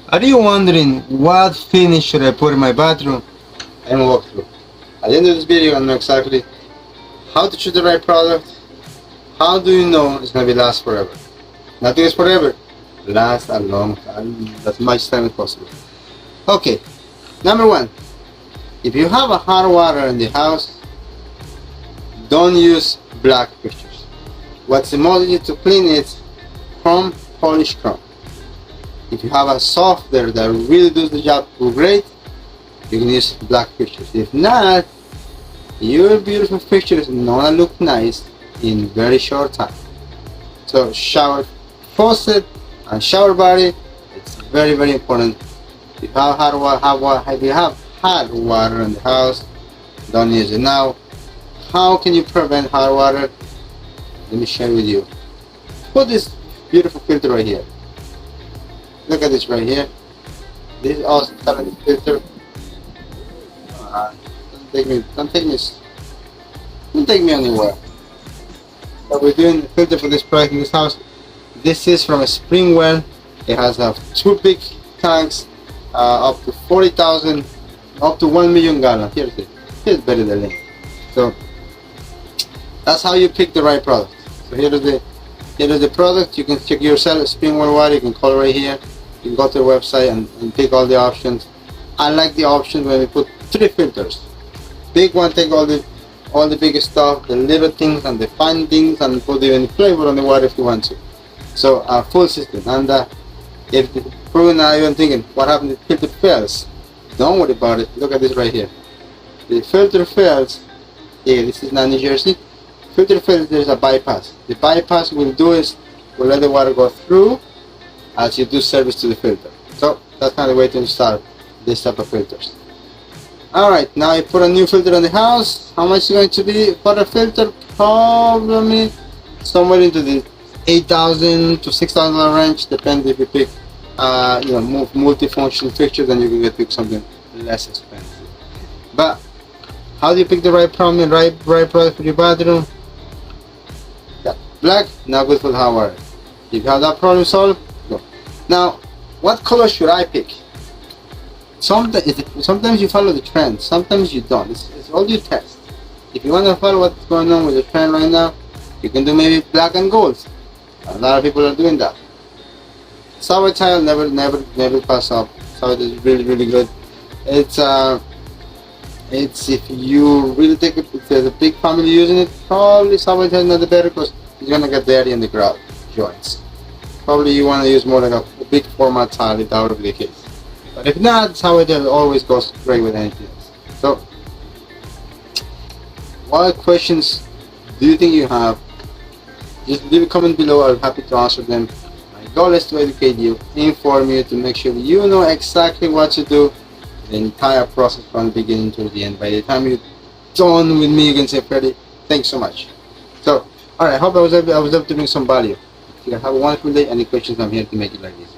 Are you wondering what finish should I put in my bathroom? And walk through. At the end of this video, I know exactly how to choose the right product. How do you know it's gonna be last forever? Nothing is forever. Last a long time, as much time as possible. Okay, number one. If you have a hot water in the house, don't use black fixtures. What's the most easy to clean is chrome, polished chrome. If you have a softener that really does the job great, you can use black fixtures. If not, your beautiful fixtures not gonna look nice in very short time. So shower faucet and shower body, it's very important. If you have hot water in the house, don't use it. Now, how can you prevent hot water? Let me share with you. Put this beautiful filter right here. Look at this right here. This is also a filter. Don't take me anywhere. But we're doing a filter for this product in this house. This is from a spring well. It has two big tanks, up to 40,000, up to 1 million gallons. Here's better than it. So that's how you pick the right product. So here is the product. You can check yourself. Spring well water. You can call right here. You can go to the website and pick all the options. I like the option when we put 3 filters. Big one, take all the biggest stuff, the little things and the fine things, and put even flavor on the water if you want to. So a full system. And if probably now you're thinking, what happened if the filter fails? Don't worry about it. Look at this right here. The filter fails. Yeah, this is not New Jersey. Filter fails. There's a bypass. The bypass will let the water go through as you do service to the filter. So that's kind of the way to install this type of filters. Alright, now you put a new filter in the house. How much is it going to be for a filter? Probably somewhere into the $8,000 to $6,000 range. Depends if you pick multifunction fixture, then you can pick something less expensive. But how do you pick the right product for your bathroom? Yeah, black, not good for the hot water. If you have that problem solved, go. Now, what color should I pick? Sometimes you follow the trend, sometimes you don't. It's all you test. If you want to follow what's going on with the trend right now, you can do maybe black and gold. A lot of people are doing that. Sour tile never pass up. Sour is really good. It's if you really take it, if there's a big family using it, probably sour tile is not the better because it's gonna get dirty in the grout joints. Probably you want to use more like a big format tile if that would be the case. But if not, sour tile always goes great with anything else. So, what questions do you think you have? Just leave a comment below. I'm happy to answer them. My goal is to educate you, inform you, to make sure you know exactly what to do, the entire process from the beginning to the end. By the time you're done with me, you can say, Freddy, thanks so much. So, alright, I hope I was able to bring some value. If you have a wonderful day. Any questions, I'm here to make it like this.